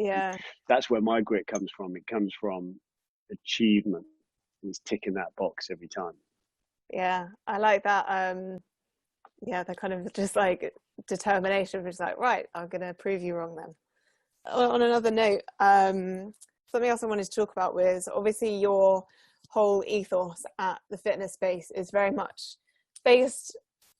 That's where my grit comes from. It comes from achievement. It's ticking that box every time.
Yeah, I like that. The kind of just like determination, which is like, right, I'm going to prove you wrong then. On another note, something else I wanted to talk about was obviously your whole ethos at the fitness space is very much based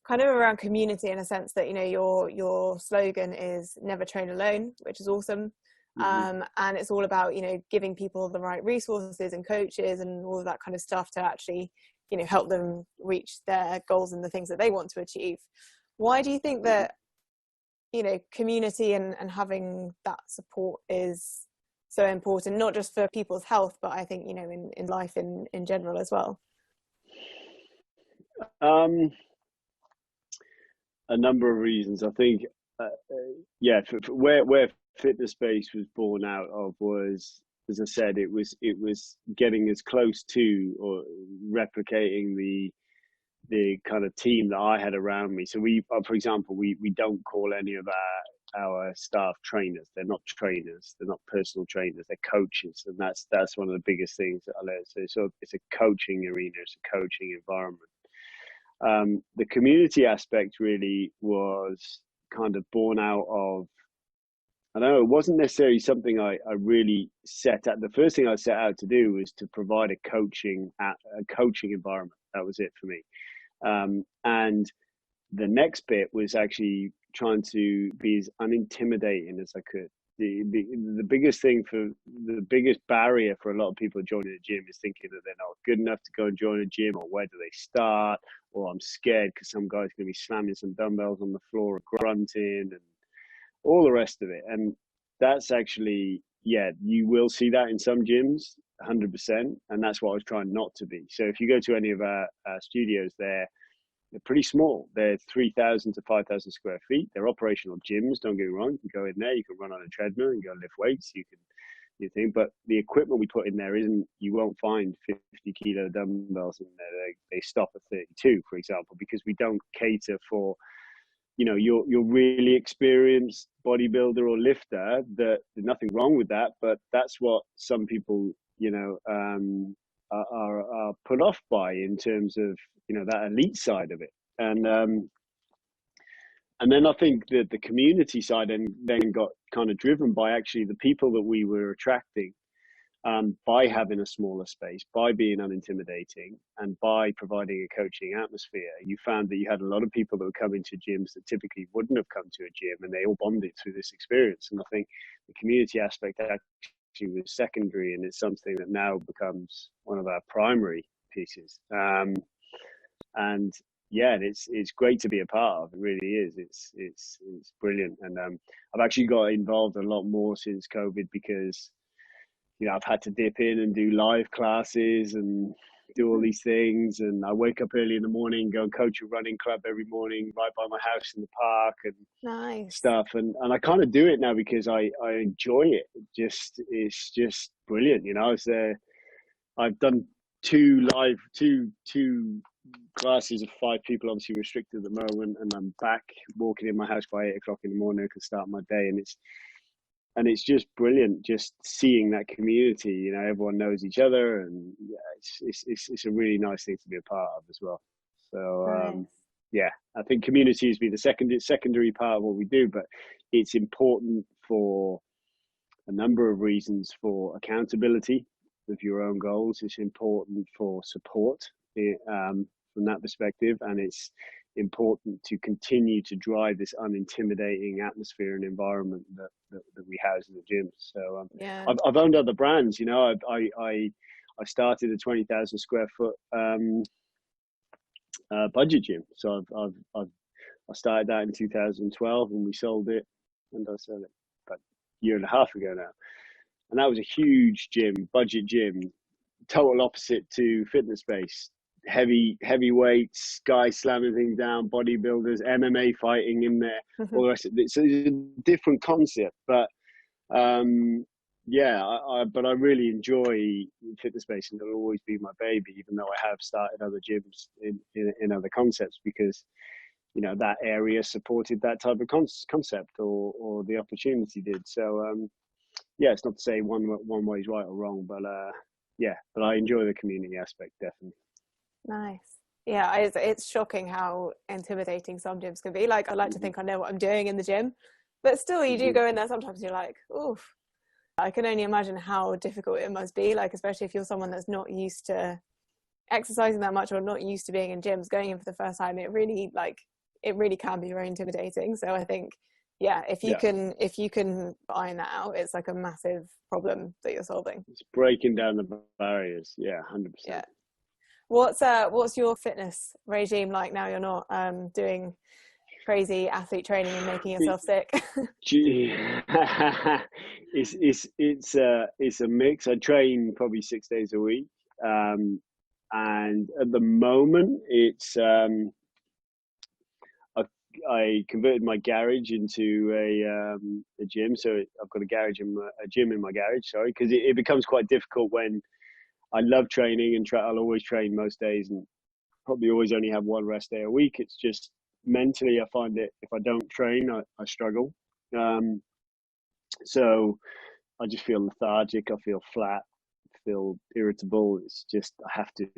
kind of around community, in a sense that, your slogan is never train alone, which is awesome. And it's all about, giving people the right resources and coaches and all of that kind of stuff to actually help them reach their goals and the things that they want to achieve. Why do you think that, community and having that support is so important, not just for people's health, but I think, in life in general as well?
A number of reasons. I think, where fitness space was born out of was, as I said, it was getting as close to or replicating the kind of team that I had around me. So for example, we don't call any of our staff trainers. They're not trainers. They're not personal trainers. They're coaches, and that's one of the biggest things that I learned. So it's a coaching arena. It's a coaching environment. The community aspect really was kind of born out of, I don't know, it wasn't necessarily something I really set out. The first thing I set out to do was to provide a coaching environment. That was it for me. And the next bit was actually trying to be as unintimidating as I could. The biggest barrier for a lot of people joining a gym is thinking that they're not good enough to go and join a gym, or where do they start, or I'm scared because some guy's going to be slamming some dumbbells on the floor or grunting and all the rest of it. And that's actually, you will see that in some gyms, 100%. And that's what I was trying not to be. So if you go to any of our studios, they're pretty small. They're 3,000 to 5,000 square feet. They're operational gyms. Don't get me wrong. You can go in there, you can run on a treadmill and go lift weights. But the equipment we put in there you won't find 50 kilo dumbbells in there. They stop at 32, for example, because we don't cater for, your really experienced bodybuilder or lifter. There's nothing wrong with that, but that's what some people, are put off by in terms of, that elite side of it. And then I think that the community side then got kind of driven by actually the people that we were attracting, by having a smaller space, by being unintimidating, and by providing a coaching atmosphere. You found that you had a lot of people that were coming to gyms that typically wouldn't have come to a gym, and they all bonded through this experience. And I think the community aspect actually was secondary, and it's something that now becomes one of our primary pieces. And it's great to be a part of. It really is. It's brilliant. And I've actually got involved a lot more since COVID, because I've had to dip in and do live classes and do all these things. And I wake up early in the morning, go and coach a running club every morning right by my house in the park and
Nice.
stuff. And I kind of do it now because I enjoy it. It's just brilliant. I've done two classes of 5 people, obviously restricted at the moment, and I'm back walking in my house by 8 o'clock in the morning. I can start my day, and it's just brilliant just seeing that community. Everyone knows each other, and yeah, it's a really nice thing to be a part of as well. So
Nice.
yeah, I think community has been the secondary part of what we do, but it's important for a number of reasons: for accountability of your own goals. It's important for support from that perspective, and it's important to continue to drive this unintimidating atmosphere and environment that we house in the gym. So
Yeah.
I've owned other brands. I started a 20,000 square foot budget gym. So I started that in 2012, and we sold it, and I sold it about a year and a half ago now. And that was a huge gym, budget gym, total opposite to fitness space. Heavy weights, guys slamming things down, bodybuilders, MMA fighting in there, all the rest of it. So it's a different concept, but yeah, but I really enjoy fitness space, and it'll always be my baby, even though I have started other gyms in other concepts, because that area supported that type of concept, or the opportunity did. So yeah, it's not to say one way is right or wrong, but yeah, but I enjoy the community aspect, definitely.
Nice. Yeah, it's shocking how intimidating some gyms can be. Like, I like to think I know what I'm doing in the gym, but still, you do go in there sometimes, you're like, oof. I can only imagine how difficult it must be, like, especially if you're someone that's not used to exercising that much, or not used to being in gyms, going in for the first time. It really can be very intimidating. So I think, yeah, if you can iron that out, it's like a massive problem that you're solving.
It's breaking down the barriers. Yeah, 100%.
Yeah. What's your fitness regime like now you're not doing crazy athlete training and making yourself sick?
It's a mix. I train probably 6 days a week, and at the moment it's I converted my garage into a gym. So I've got a gym in my garage. Sorry, because it becomes quite difficult when I love training, and I'll always train most days, and probably always only have one rest day a week. It's just mentally, I find it, if I don't train, I struggle. So I just feel lethargic. I feel flat. I feel irritable. It's just, I have to,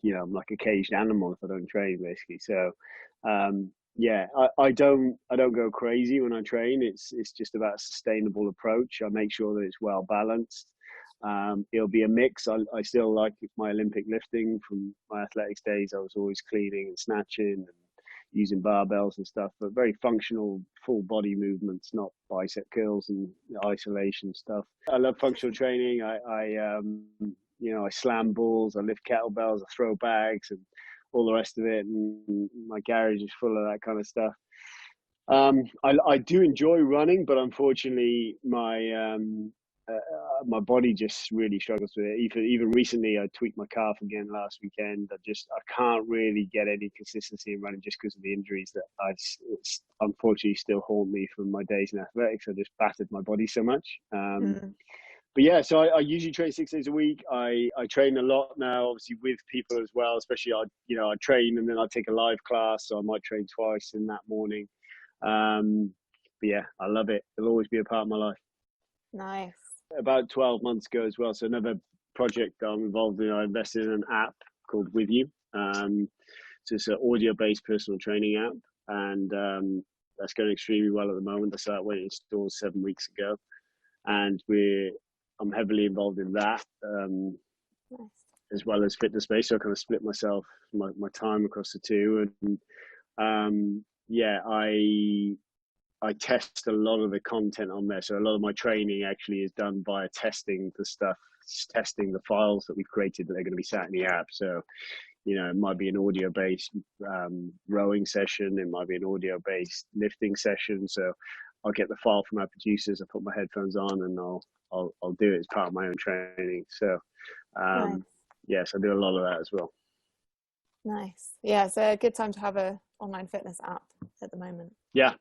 I'm like a caged animal if I don't train, basically. So yeah, I don't go crazy when I train. It's just about a sustainable approach. I make sure that it's well balanced. It'll be a mix. I still like my Olympic lifting from my athletics days. I was always cleaning and snatching and using barbells and stuff, but very functional, full body movements, not bicep curls and isolation stuff. I love functional training. I slam balls, I lift kettlebells, I throw bags, and all the rest of it. And my garage is full of that kind of stuff. I do enjoy running, but unfortunately, my body just really struggles with it. Even recently, I tweaked my calf again last weekend. I can't really get any consistency in running just because of the injuries that it's unfortunately still haunt me from my days in athletics. I just battered my body so much. But yeah, so I usually train 6 days a week. I train a lot now, obviously with people as well. Especially I train and then I take a live class, so I might train twice in that morning. But yeah, I love it. It'll always be a part of my life.
Nice.
About 12 months ago as well. So another project that I'm involved in, I invested in an app called WithU. So it's an audio-based personal training app, and that's going extremely well at the moment. I started waiting in stores 7 weeks ago, and I'm heavily involved in that, nice. As well as fitness space. So I kind of split my time across the two, and yeah, I test a lot of the content on there. So a lot of my training actually is done via testing the files that we've created that are going to be sat in the app. So, it might be an audio-based rowing session. It might be an audio-based lifting session. So I'll get the file from our producers. I put my headphones on and I'll do it as part of my own training. So,
nice.
yes, I do a lot of that as well.
Nice. Yeah, it's a good time to have a online fitness app at the moment.
Yeah,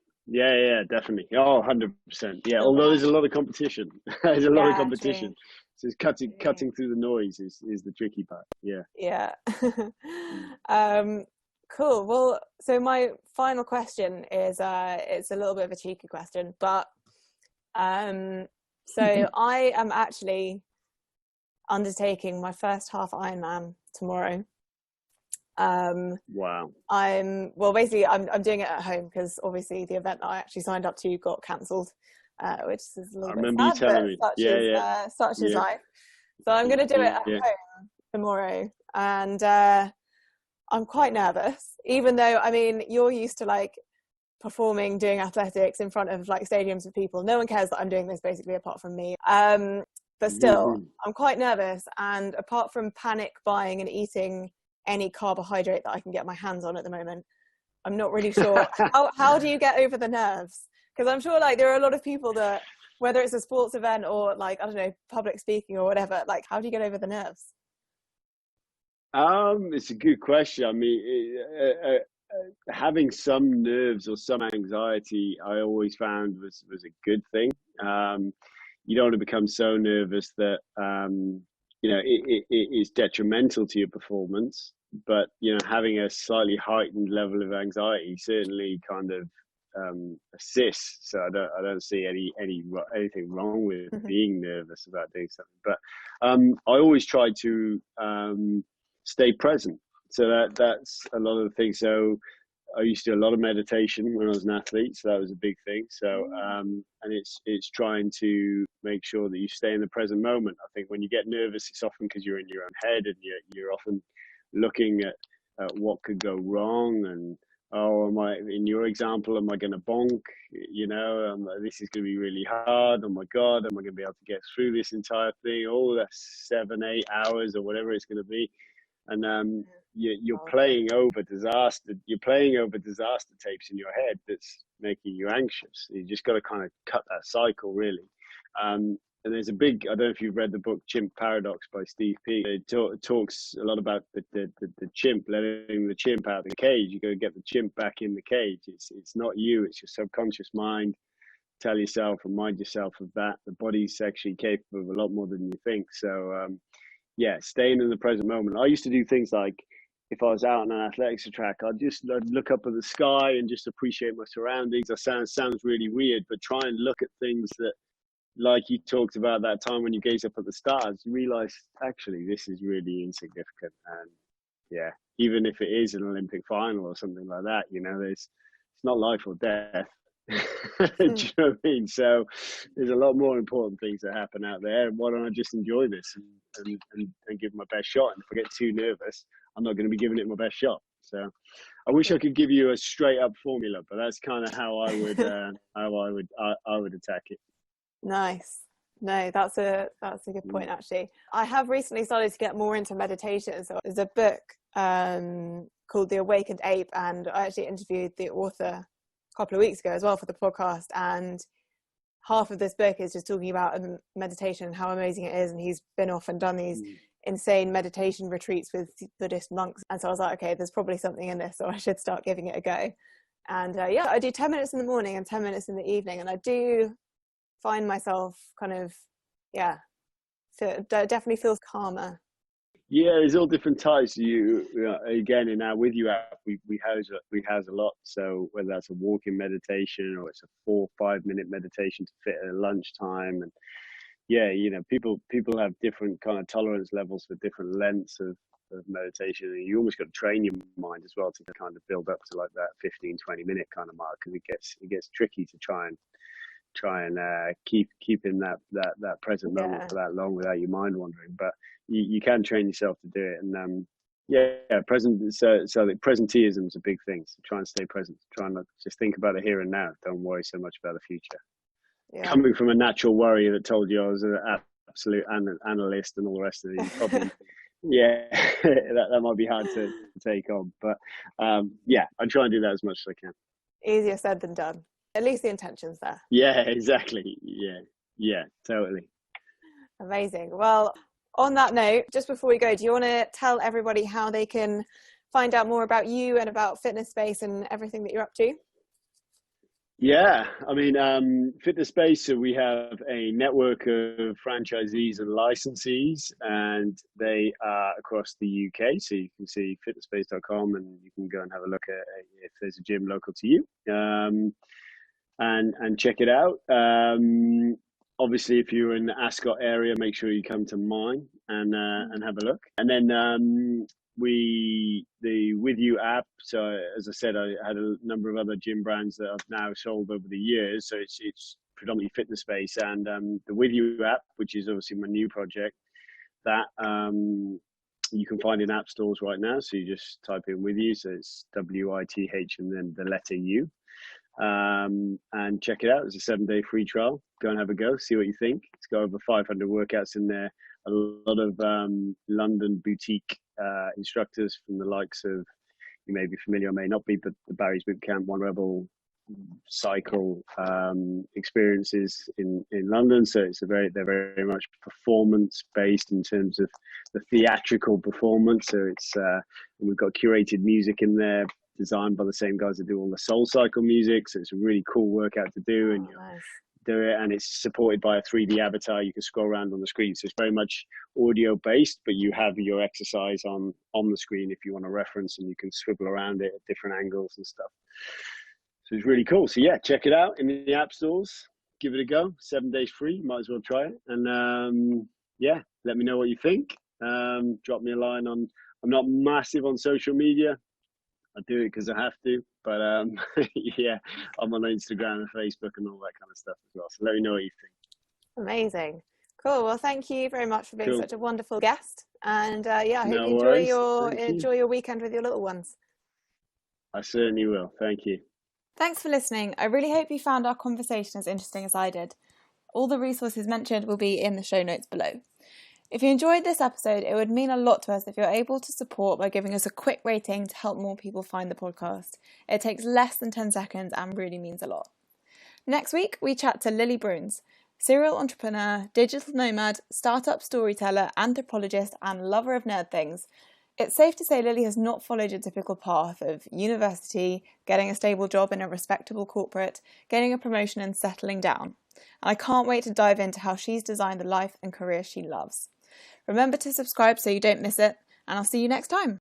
definitely. Oh, 100%. Yeah, although there's a lot of competition. There's a lot of competition.
True.
So it's cutting through the noise is the tricky part. Yeah.
Yeah. Cool. Well, so my final question is it's a little bit of a cheeky question, but so I am actually undertaking my first half Ironman tomorrow.
Wow.
I'm doing it at home because obviously the event that I actually signed up to got cancelled, which is a little bit sad,
you telling me.
such is life. So I'm going to do it at home tomorrow, and I'm quite nervous, even though, I mean, you're used to like performing, doing athletics in front of like stadiums of people. No one cares that I'm doing this basically apart from me. But still, I'm quite nervous. And apart from panic buying and eating any carbohydrate that I can get my hands on at the moment, I'm not really sure. How do you get over the nerves? Because I'm sure like there are a lot of people that, whether it's a sports event or like, I don't know, public speaking or whatever, like how do you get over the nerves?
It's a good question. I mean, having some nerves or some anxiety, I always found was a good thing. You don't want to become so nervous that it is detrimental to your performance. But having a slightly heightened level of anxiety certainly kind of assists. So I don't see anything wrong with being nervous about doing something. But I always try to stay present. So that's a lot of the things. So I used to do a lot of meditation when I was an athlete, so that was a big thing. So and it's trying to make sure that you stay in the present moment. I think when you get nervous, it's often because you're in your own head and you're often looking at what could go wrong, and in your example, am I going to bonk? This is going to be really hard. Oh my God, am I going to be able to get through this entire thing? Oh, that's 7-8 hours or whatever it's going to be. And you're playing over disaster. You're playing over disaster tapes in your head that's making you anxious. You just got to kind of cut that cycle, really. And there's I don't know if you've read the book Chimp Paradox by Steve P. It talks a lot about the chimp, letting the chimp out of the cage. You got to get the chimp back in the cage. It's not you. It's your subconscious mind. Tell yourself, remind yourself of that. The body's actually capable of a lot more than you think. So staying in the present moment. I used to do things like, if I was out on an athletics track, I'd look up at the sky and just appreciate my surroundings. That sounds really weird, but try and look at things that, like you talked about that time when you gaze up at the stars, you realize actually this is really insignificant. And even if it is an Olympic final or something like that, it's not life or death. Do you know what I mean? So there's a lot more important things that happen out there. Why don't I just enjoy this and give my best shot? And if I get too nervous, I'm not going to be giving it my best shot. So I wish I could give you a straight up formula, but that's kind of how I would I would attack it.
Nice. No, that's a good point, actually. I have recently started to get more into meditation. So there's a book called The Awakened Ape, and I actually interviewed the author a couple of weeks ago as well for the podcast, and half of this book is just talking about meditation and how amazing it is, and he's been off and done these insane meditation retreats with Buddhist monks, and so I was like, okay, there's probably something in this, so I should start giving it a go. And I do 10 minutes in the morning and 10 minutes in the evening, and I do find myself kind of definitely feels calmer.
There's all different types. Again, in our WithU app, we house a lot. So whether that's a walking meditation or it's a 4 or 5 minute meditation to fit at lunchtime, and people have different kind of tolerance levels for different lengths of meditation, and you almost got to train your mind as well to kind of build up to like that 15-20 minute kind of mark, because it gets tricky to try and keep in that present moment for that long without your mind wandering. But you can train yourself to do it. And present. So the presenteeism is a big thing. So try and stay present. Try and just think about the here and now. Don't worry so much about the future. Coming from a natural worrier that told you I was an absolute analyst and all the rest of these, probably that might be hard to take on. But I try and do that as much as I can.
Easier said than done. At least the intention's there.
Yeah, exactly. Yeah, totally.
Amazing. Well, On that note, just before we go, do you want to tell everybody how they can find out more about you and about Fitness Space and everything that you're up to?
Yeah, I mean, Fitness Space, so we have a network of franchisees and licensees, and they are across the UK. So you can see fitnessspace.com and you can go and have a look at if there's a gym local to you, and check it out. Obviously, if you're in the Ascot area, make sure you come to mine and have a look. And then the WithU app. So as I said, I had a number of other gym brands that I've now sold over the years. So it's predominantly Fitness Space, and the WithU app, which is obviously my new project, that you can find in app stores right now. So you just type in WithU, so it's WITH and then the letter U. And check it out. It's a 7-day free trial. Go and have a go, see what you think. It's got over 500 workouts in there. A lot of London boutique instructors from the likes of, you may be familiar or may not be, but the Barry's Bootcamp, One Rebel, Cycle experiences in London. So they're very much performance based in terms of the theatrical performance. So it's we've got curated music in there, designed by the same guys that do all the Soul Cycle music. So it's a really cool workout to do, and
Nice.
do it, and it's supported by a 3D avatar. You can scroll around on the screen, so it's very much audio based, but you have your exercise on the screen if you want to reference, and you can swivel around it at different angles and stuff. So it's really cool. So yeah, check it out in the app stores. Give it a go. 7 days free. Might as well try it. And yeah, let me know what you think. Drop me a line on. I'm not massive on social media. I do it because I have to, but yeah, I'm on Instagram and Facebook and all that kind of stuff as well. So let me know what you think.
Amazing. Cool. Well, thank you very much for being
Cool.
such a wonderful guest. And yeah, I hope
No
you
worries.
enjoy your weekend with your little ones.
I certainly will. Thank you.
Thanks for listening. I really hope you found our conversation as interesting as I did. All the resources mentioned will be in the show notes below. If you enjoyed this episode, it would mean a lot to us if you're able to support by giving us a quick rating to help more people find the podcast. It takes less than 10 seconds and really means a lot. Next week, we chat to Lily Bruns, serial entrepreneur, digital nomad, startup storyteller, anthropologist, and lover of nerd things. It's safe to say Lily has not followed a typical path of university, getting a stable job in a respectable corporate, getting a promotion and settling down. And I can't wait to dive into how she's designed the life and career she loves. Remember to subscribe so you don't miss it, and I'll see you next time.